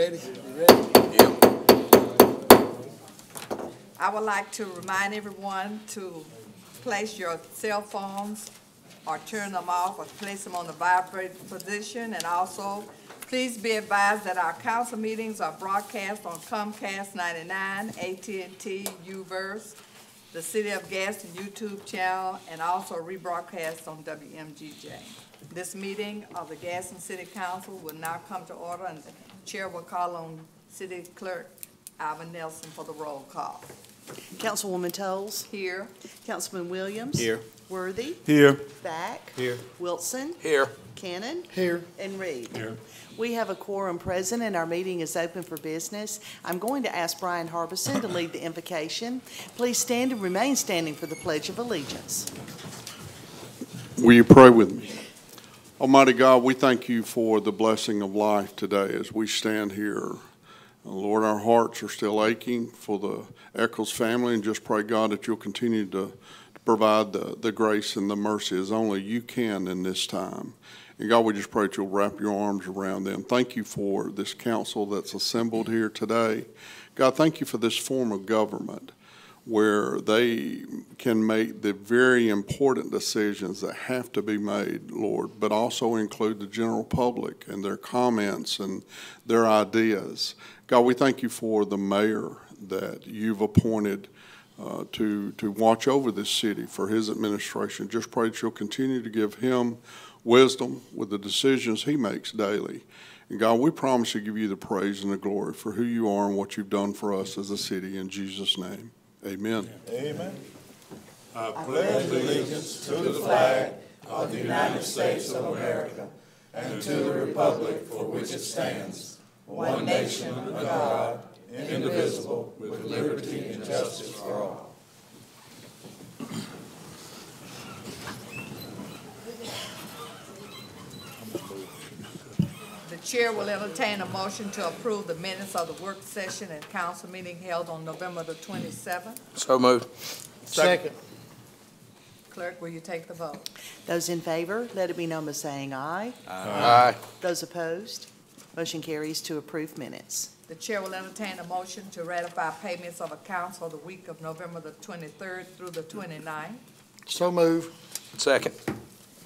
ready? You ready? Yeah. I would like to remind everyone to place your cell phones or turn them off or place them on the vibrate position. And also, please be advised that our council meetings are broadcast on Comcast 99, AT&T, UVerse, the City of Gadsden YouTube channel, and also rebroadcast on WMGJ. This meeting of the Gadsden City Council will now come to order, and the chair will call on City Clerk Alvin Nelson for the roll call. Councilwoman Toles. Here. Councilman Williams. Here. Worthy. Here. Back. Here. Wilson. Here. Cannon. Here. And Reed. Here. We have a quorum present and our meeting is open for business. I'm going to ask Brian Harbison to lead the invocation. Please stand and remain standing for the Pledge of Allegiance. Will you pray with me? Almighty God, we thank you for the blessing of life today as we stand here. Lord, our hearts are still aching for the Eccles family, and just pray, God, that you'll continue to provide the grace and the mercy as only you can in this time. And God, we just pray that you'll wrap your arms around them. Thank you for this council that's assembled here today. God, thank you for this form of government where they can make the very important decisions that have to be made, Lord, but also include the general public and their comments and their ideas. God, we thank you for the mayor that you've appointed to watch over this city for his administration. Just pray that you'll continue to give him wisdom with the decisions he makes daily. And God, we promise to give you the praise and the glory for who you are and what you've done for us as a city. In Jesus' name, amen. Amen. I pledge allegiance to the flag of the United States of America and to the republic for which it stands, one nation under God, indivisible, with liberty and justice for all. The chair will entertain a motion to approve the minutes of the work session and council meeting held on November the 27th. So moved. Second. Clerk, will you take the vote? Those in favor, let it be known by saying aye. Aye. Those opposed, motion carries to approve minutes. The chair will entertain a motion to ratify payments of accounts for the week of November the 23rd through the 29th. So move. Second.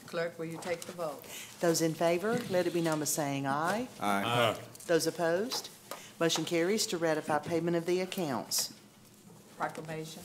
Clerk, will you take the vote? Those in favor, let it be known by saying aye. Aye. Those opposed, motion carries to ratify payment of the accounts. Proclamation.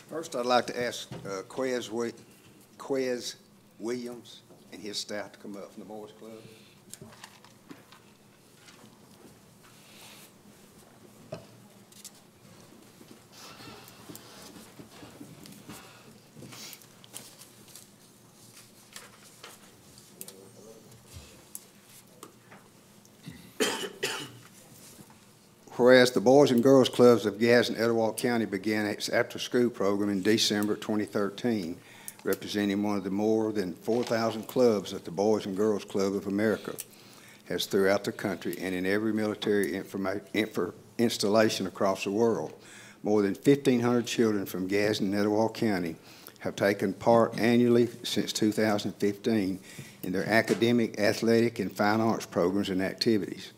First, I'd like to ask Quez Williams and his staff to come up from the Boys Club. Whereas the Boys and Girls Clubs of Gadsden, Etowah County began its after-school program in December 2013, representing one of the more than 4,000 clubs that the Boys and Girls Club of America has throughout the country and in every military installation across the world. More than 1,500 children from Gadsden and Etowah County have taken part annually since 2015 in their academic, athletic, and fine arts programs and activities.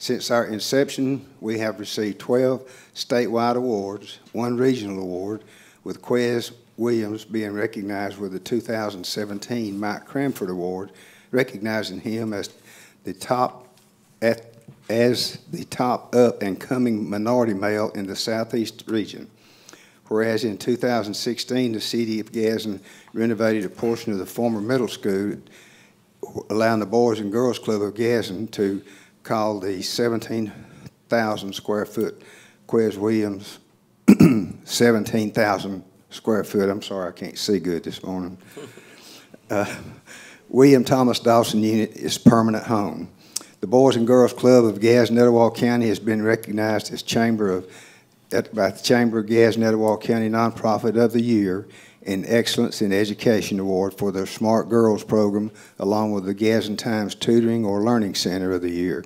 Since our inception, we have received 12 statewide awards, 1 regional award, with Quez Williams being recognized with the 2017 Mike Cranford Award, recognizing him as the top up-and-coming minority male in the Southeast region. Whereas in 2016, the City of Gadsden renovated a portion of the former middle school, allowing the Boys and Girls Club of Gadsden to call the 17,000 square foot Quez Williams 17,000 square foot. I'm sorry, I can't see good this morning. William Thomas Dawson Unit is permanent home. The Boys and Girls Club of Gadsden, Etowah County has been recognized as by the Chamber of Gadsden, Etowah County Nonprofit of the Year and Excellence in Education Award for their Smart Girls program, along with the Gadsden Times Tutoring or Learning Center of the Year.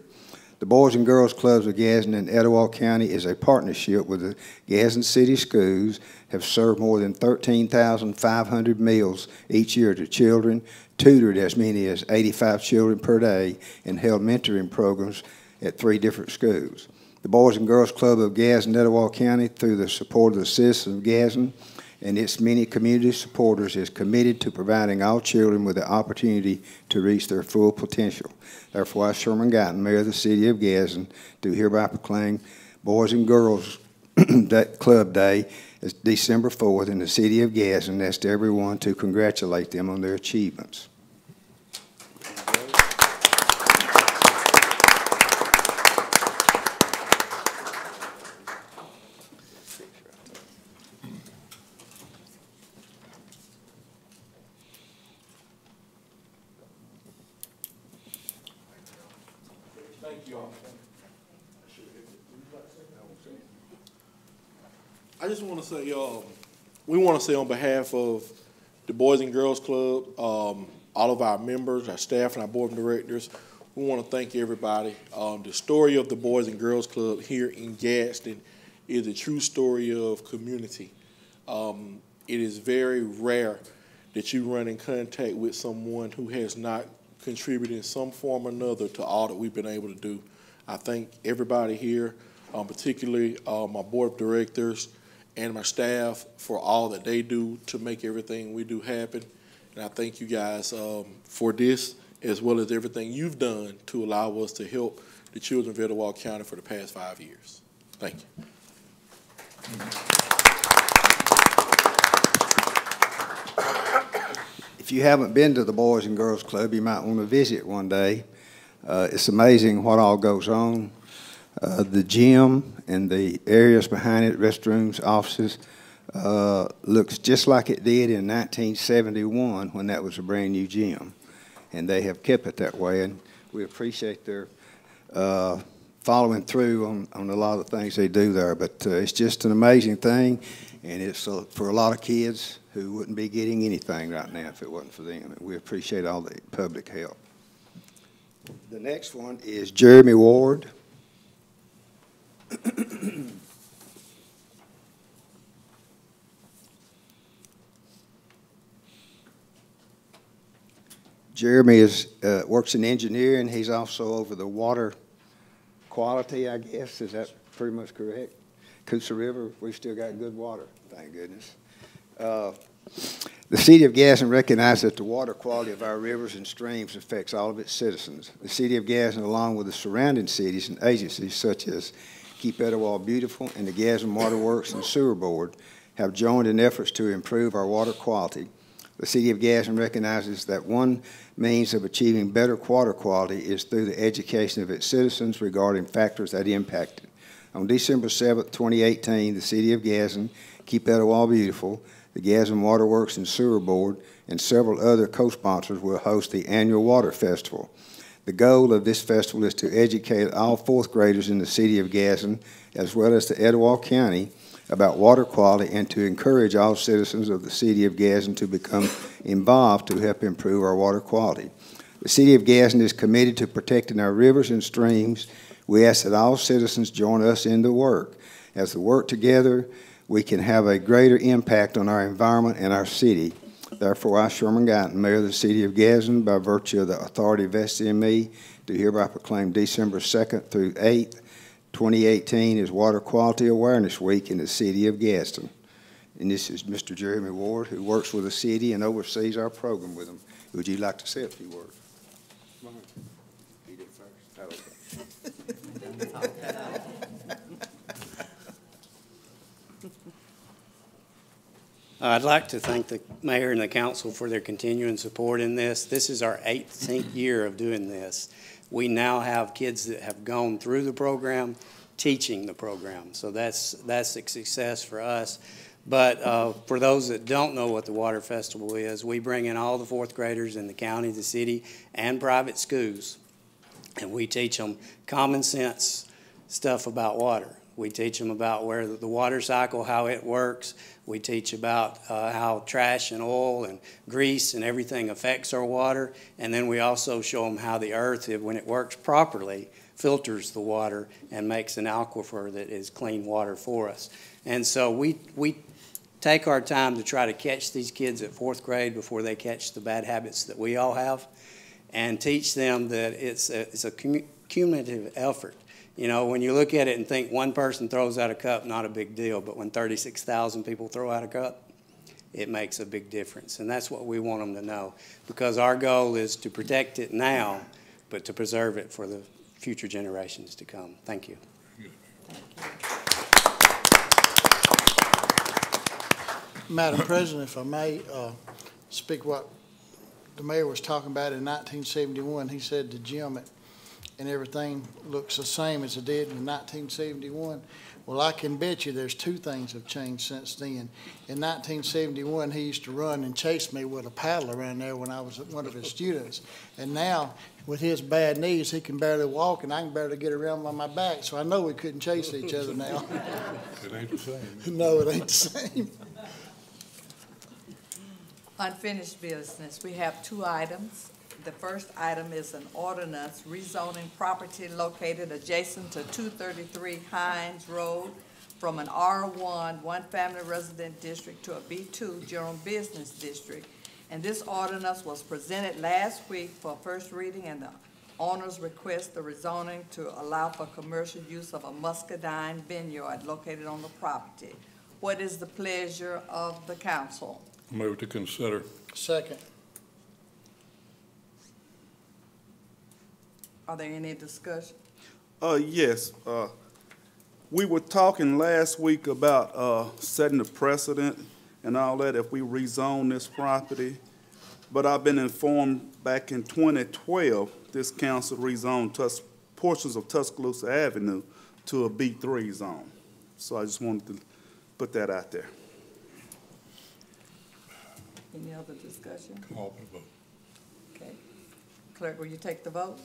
The Boys and Girls Clubs of Gadsden and Etowah County is a partnership with the Gadsden City Schools, have served more than 13,500 meals each year to children, tutored as many as 85 children per day, and held mentoring programs at 3 different schools. The Boys and Girls Club of Gadsden, Etowah County, through the support of the citizens of Gadsden and its many community supporters, is committed to providing all children with the opportunity to reach their full potential. Therefore, I, Sherman Guyton, Mayor of the City of Gadsden, do hereby proclaim Boys and Girls Club Day as December 4th in the City of Gadsden, and ask everyone to congratulate them on their achievements. Thank you all. I just want to say, we want to say on behalf of the Boys and Girls Club, all of our members, our staff, and our board of directors, we want to thank everybody. The story of the Boys and Girls Club here in Gadsden is a true story of community. It is very rare that you run in contact with someone who has not contributed in some form or another to all that we've been able to do. I thank everybody here, particularly my board of directors and my staff, for all that they do to make everything we do happen. And I thank you guys for this, as well as everything you've done to allow us to help the children of Etowah County for the past 5 years. Thank you. If you haven't been to the Boys and Girls Club, you might want to visit one day. It's amazing what all goes on. The gym and the areas behind it, restrooms, offices, looks just like it did in 1971 when that was a brand new gym. And they have kept it that way, and we appreciate their following through on a lot of the things they do there. But it's just an amazing thing, and it's for a lot of kids who wouldn't be getting anything right now if it wasn't for them. And we appreciate all the public help. The next one is Jeremy Ward. Jeremy works in engineering. He's also over the water quality, I guess. Is that pretty much correct? Coosa River, we've still got good water, thank goodness. The City of Gadsden recognizes that the water quality of our rivers and streams affects all of its citizens. The City of Gadsden, along with the surrounding cities and agencies such as Keep Etowah Beautiful and the Gadsden Water Works and Sewer Board, have joined in efforts to improve our water quality. The City of Gadsden recognizes that one means of achieving better water quality is through the education of its citizens regarding factors that impact it. On December 7th, 2018, the City of Gadsden, Keep Etowah Beautiful, the Gadsden Water Works and Sewer Board, and several other co-sponsors will host the annual Water Festival. The goal of this festival is to educate all 4th graders in the City of Gadsden, as well as the Etowah County, about water quality, and to encourage all citizens of the City of Gadsden to become involved to help improve our water quality. The City of Gadsden is committed to protecting our rivers and streams. We ask that all citizens join us in the work. As we work together, we can have a greater impact on our environment and our city. Therefore, I, Sherman Guyton, Mayor of the City of Gadsden, by virtue of the authority vested in me, do hereby proclaim December 2nd through 8th, 2018 is Water Quality Awareness Week in the City of Gadsden. And this is Mr. Jeremy Ward, who works with the city and oversees our program with them. Would you like to say a few words? Come on. He did first. Oh, okay. I'd like to thank the mayor and the council for their continuing support in this. This is our 18th year of doing this. We now have kids that have gone through the program, teaching the program. So that's a success for us. But for those that don't know what the Water Festival is, we bring in all the 4th graders in the county, the city, and private schools. And we teach them common sense stuff about water. We teach them about where the water cycle, how it works. We teach about how trash and oil and grease and everything affects our water. And then we also show them how the earth, when it works properly, filters the water and makes an aquifer that is clean water for us. And so we take our time to try to catch these kids at 4th grade before they catch the bad habits that we all have, and teach them that it's a cumulative effort. You know, when you look at it and think one person throws out a cup, not a big deal, but when 36,000 people throw out a cup, it makes a big difference. And that's what we want them to know, because our goal is to protect it now, but to preserve it for the future generations to come. Thank you. Madam President, if I may speak what the mayor was talking about in 1971. He said the gym and everything looks the same as it did in 1971. Well, I can bet you there's two things have changed since then. In 1971, he used to run and chase me with a paddle around there when I was one of his students. And now, with his bad knees, he can barely walk, and I can barely get around on my back. So I know we couldn't chase each other now. It ain't the same. No, it ain't the same. Unfinished business, we have 2 items. The first item is an ordinance rezoning property located adjacent to 233 Hines Road from an R1 one-family resident district to a B2 general business district. And this ordinance was presented last week for first reading, and the owners request the rezoning to allow for commercial use of a muscadine vineyard located on the property. What is the pleasure of the council? Move to consider. Second. Are there any discussion? Yes. We were talking last week about setting a precedent and all that if we rezone this property. But I've been informed back in 2012, this council rezoned portions of Tuscaloosa Avenue to a B3 zone. So I just wanted to put that out there. Any other discussion? Call for the vote. Okay. Clerk, will you take the vote?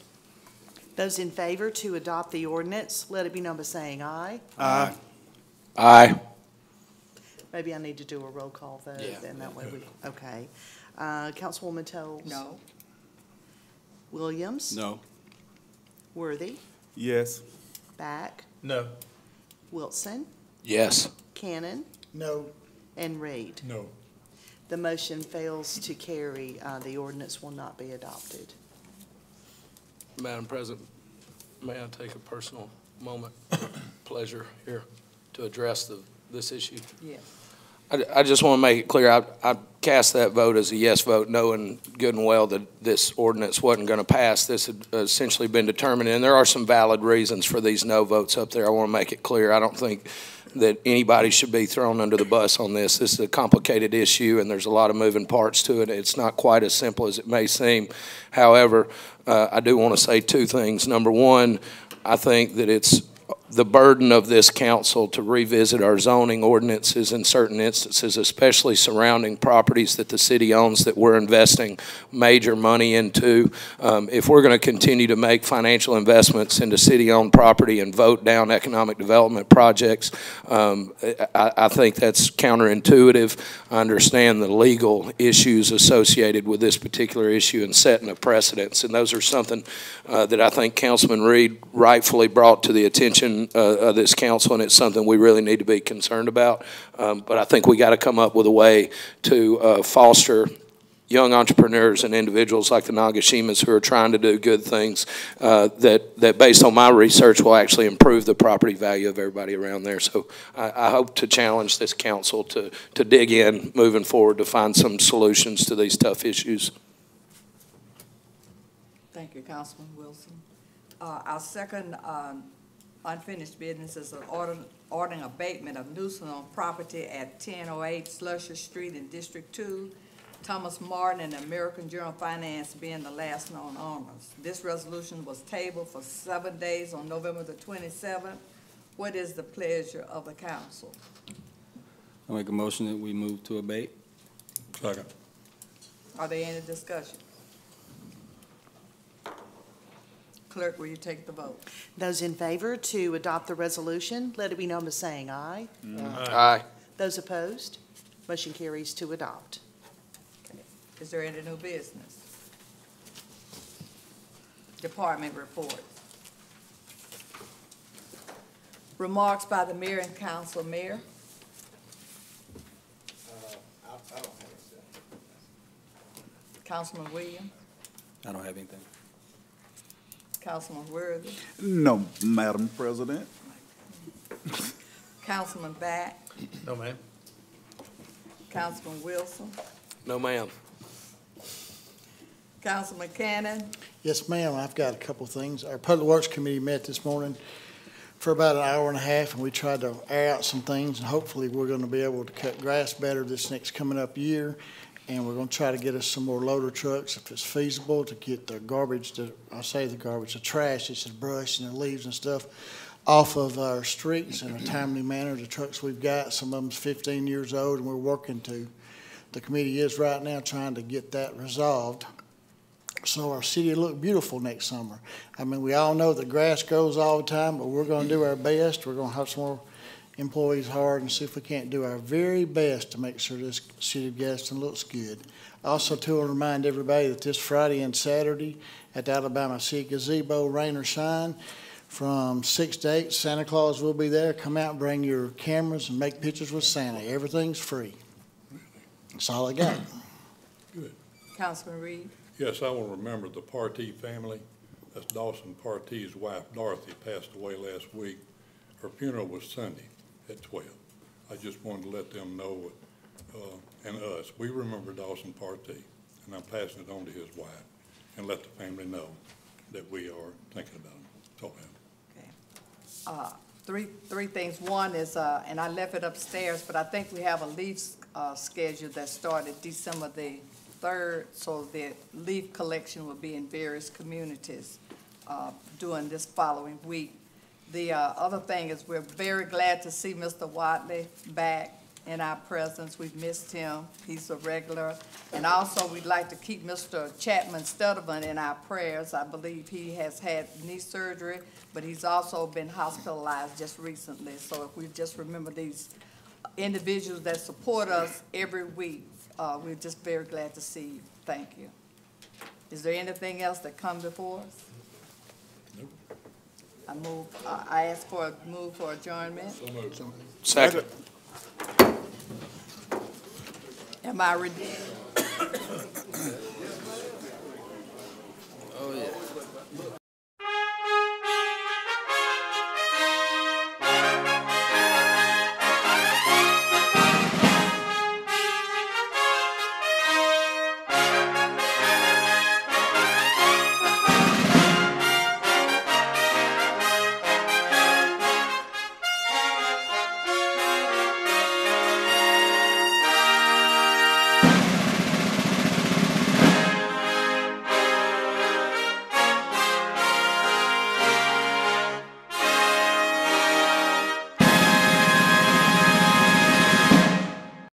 Those in favor to adopt the ordinance, let it be known by saying aye. Aye. Aye. Maybe I need to do a roll call vote, and that way we, okay. Councilwoman Toles? No. Williams? No. Worthy? Yes. Back? No. Wilson? Yes. Cannon? No. And Reed? No. The motion fails to carry. The ordinance will not be adopted. Madam President, may I take a personal moment, pleasure here to address this issue? Yes. I just want to make it clear, I cast that vote as a yes vote, knowing good and well that this ordinance wasn't going to pass. This had essentially been determined, and there are some valid reasons for these no votes up there. I want to make it clear. I don't think that anybody should be thrown under the bus on this. This is a complicated issue, and there's a lot of moving parts to it. It's not quite as simple as it may seem. However, I do want to say 2 things. Number one, I think that it's the burden of this council to revisit our zoning ordinances in certain instances, especially surrounding properties that the city owns that we're investing major money into. If we're going to continue to make financial investments into city-owned property and vote down economic development projects, I think that's counterintuitive. I understand the legal issues associated with this particular issue and setting a precedence, and those are something that I think Councilman Reed rightfully brought to the attention of this council, and it's something we really need to be concerned about. But I think we got to come up with a way to foster young entrepreneurs and individuals like the Nagashimas who are trying to do good things that based on my research will actually improve the property value of everybody around there. So I hope to challenge this council to dig in moving forward to find some solutions to these tough issues. Thank you, Councilman Wilson. Our second unfinished business is an ordering abatement of nuisance on property at 1008 Slusher Street in District 2. Thomas Martin and American General Finance being the last known owners. This resolution was tabled for 7 days on November the 27th. What is the pleasure of the council? I make a motion that we move to abate. Clerk, will you take the vote? Those in favor to adopt the resolution, let it be known by saying aye. Aye. Those opposed, motion carries to adopt. Is there any new business? Department reports. Remarks by the mayor and council. Mayor? Councilman Williams? I don't have anything. Councilman Worthy? No, Madam President. Councilman Batt? No, ma'am. Councilman Wilson? No, ma'am. Councilman Cannon? Yes, ma'am, I've got a couple of things. Our Public Works Committee met this morning for about an hour and a half, and we tried to air out some things, and hopefully we're gonna be able to cut grass better this next coming up year. And we're gonna try to get us some more loader trucks, if it's feasible, to get the garbage, the trash, it's the brush and the leaves and stuff, off of our streets in a timely manner. The trucks we've got, some of them's 15 years old, and we're working to, the committee is right now trying to get that resolved. So our city will look beautiful next summer. I mean, we all know that grass grows all the time, but we're gonna do our best. We're gonna have some more employees hard and see if we can't do our very best to make sure this city of Gadsden looks good. Also, too, I want to remind everybody that this Friday and Saturday at the Alabama City Gazebo, rain or shine, from 6 to 8, Santa Claus will be there. Come out and bring your cameras and make pictures with Santa. Everything's free. That's all I got. Good. Councilman Reed? Yes, I want to remember the Partee family. That's Dawson Partee's wife, Dorothy, passed away last week. Her funeral was Sunday at 12. I just wanted to let them know, and us, we remember Dawson Partee, and I'm passing it on to his wife, and let the family know that we are thinking about him. That's all I have. Okay. Three things. One is, and I left it upstairs, but I think we have a leaf schedule that started December the 3rd, so the leaf collection will be in various communities during this following week. The other thing is we're very glad to see Mr. Watley back in our presence. We've missed him. He's a regular. And also, we'd like to keep Mr. Chapman Studevant in our prayers. I believe he has had knee surgery, but he's also been hospitalized just recently. So if we just remember these individuals that support us every week, we're just very glad to see you. Thank you. Is there anything else that come before us? I ask for a move for adjournment. So moved. Second. Am I ready?